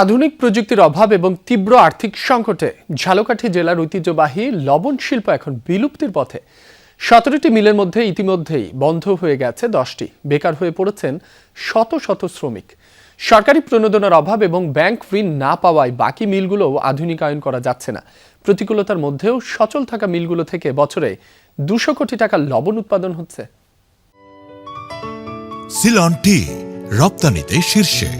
আধুনিক প্রযুক্তির অভাব এবং তীব্র আর্থিক সংকটে ঝালকাঠি জেলার ঐতিহ্যবাহী লবণ শিল্প এখন বিলুপ্তির পথে। 17টি মিলের মধ্যে ইতিমধ্যেই বন্ধ হয়ে গেছে 10টি। বেকার হয়ে পড়েছেন শত শত শ্রমিক। সরকারি প্রণোদনার অভাব এবং ব্যাংক ঋণ না পাওয়ায় বাকি মিলগুলোও আধুনিকায়ন করা যাচ্ছে না। প্রতিকূলতার মধ্যেও সচল থাকা মিলগুলো থেকে বছরে 200 কোটি টাকা লবণ উৎপাদন হচ্ছে। সিলন টি রপ্তানিতে শীর্ষে।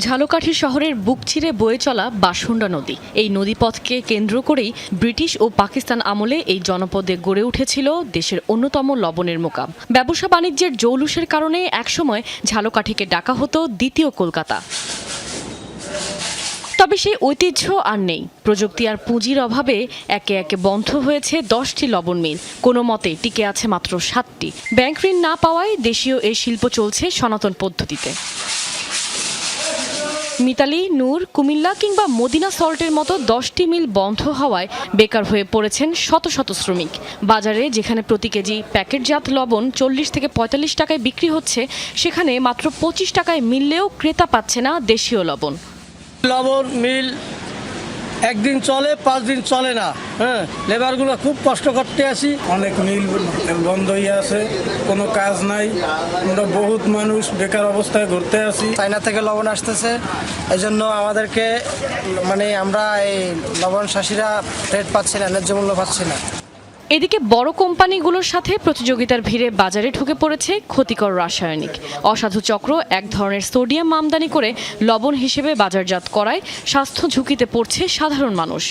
ঝালকাঠি শহরের বুক চিরে বয়ে চলা বাসুন্ডা নদী। এই নদীপথকে কেন্দ্র করেই ব্রিটিশ ও পাকিস্তান আমলে এই জনপদে গড়ে উঠেছিল দেশের অন্যতম লবণের মোকাম। ব্যবসা বাণিজ্যের জৌলুসের কারণে একসময় ঝালকাঠিকে ডাকা হতো দ্বিতীয় কলকাতা। তবে সেই ঐতিহ্য আর নেই। প্রযুক্তি আর পুঁজির অভাবে একে একে বন্ধ হয়েছে 10টি লবণ মিল। কোনো মতে টিকে আছে মাত্র 7টি। ব্যাংক ঋণ না পাওয়ায় দেশীয় এই শিল্প চলছে সনাতন পদ্ধতিতে। মিতালি, নূর, কুমিল্লা কিংবা মদিনা সল্টের মতো 10টি মিল বন্ধ হওয়ায় বেকার হয়ে পড়েছেন শত শত শ্রমিক। বাজারে যেখানে প্রতি কেজি প্যাকেটজাত লবণ 40 থেকে 45 টাকায় বিক্রি হচ্ছে, সেখানে মাত্র 25 টাকায় মিললেও ক্রেতা পাচ্ছে না দেশীয় লবণ। লবণ মিল একদিন চলে, 5 দিন চলে না। লেবারগুলো খুব কষ্ট করতে আসি। অনেক মিল বন্ধ হয়ে আছে, কোনো কাজ নাই। আমরা বহুত মানুষ বেকার অবস্থায় ঘুরতে আসি। চায়না থেকে লবণ আসতেছে, এই জন্য আমাদেরকে আমরা এই লবণ চাষিরা রেট পাচ্ছি না, ন্যায্য মূল্য পাচ্ছি না। এদিকে বড় কোম্পানিগুলোর সাথে প্রতিযোগিতার ভিড়ে বাজারে ঢুকে পড়েছে ক্ষতিকর রাসায়নিক। অসাধু চক্র এক ধরনের সোডিয়াম আমদানি করে লবণ হিসেবে বাজারজাত করায় স্বাস্থ্য ঝুঁকিতে পড়ছে সাধারণ মানুষ।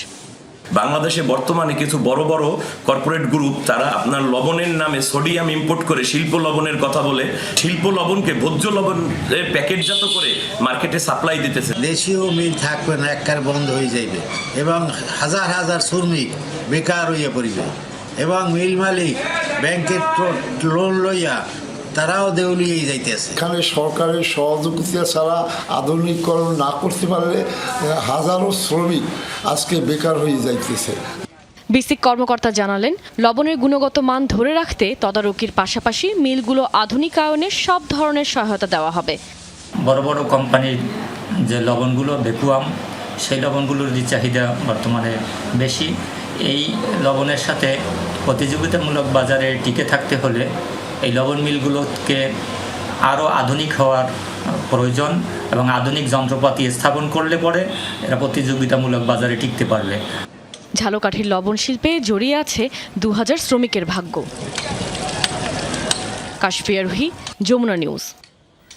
বাংলাদেশে বর্তমানে কিছু বড় বড় কর্পোরেট গ্রুপ তারা আপনার লবণের নামে সোডিয়াম ইম্পোর্ট করে শিল্প লবণের কথা বলে শিল্প লবণকে ভোজ্য লবণের প্যাকেটজাত করে মার্কেটে সাপ্লাই দিতেছে। দেশীয় মিল থাকবে না, একবার বন্ধ হয়ে যাবে এবং হাজার হাজার শ্রমিক বেকার হইয়া পড়বে এবং মিল মালিক ব্যাংকের লোন লইয়া তারাও দেউলিয়ে যাইতেছে। এখানে সরকারের সহযোগিতা ছাড়া আধুনিকরণ না করতে পারলে হাজারো শ্রমিক আজকে বেকার হয়ে যাইতেছে। বিসিক কর্মকর্তা জানালেন, লবণের গুণগত মান ধরে রাখতে তদারকির পাশাপাশি মিলগুলো আধুনিকায়নের সব ধরনের সহায়তা দেওয়া হবে। বড় বড় কোম্পানির যে লবণগুলো ভ্যাকুয়াম, সেই লবণগুলোর যে চাহিদা বর্তমানে বেশি। এই লবণের সাথে প্রতিযোগিতামূলক বাজারে টিকে থাকতে হলে এই লবণ মিলগুলোকে আরও আধুনিক হওয়ার প্রয়োজন এবং আধুনিক যন্ত্রপাতি স্থাপন করলে পরে এরা প্রতিযোগিতামূলক বাজারে টিকতে পারবে। ঝালকাঠির লবণ শিল্পে জড়িয়ে আছে 2000 শ্রমিকের ভাগ্য। কাশফিয়া রুহি, যমুনা নিউজ।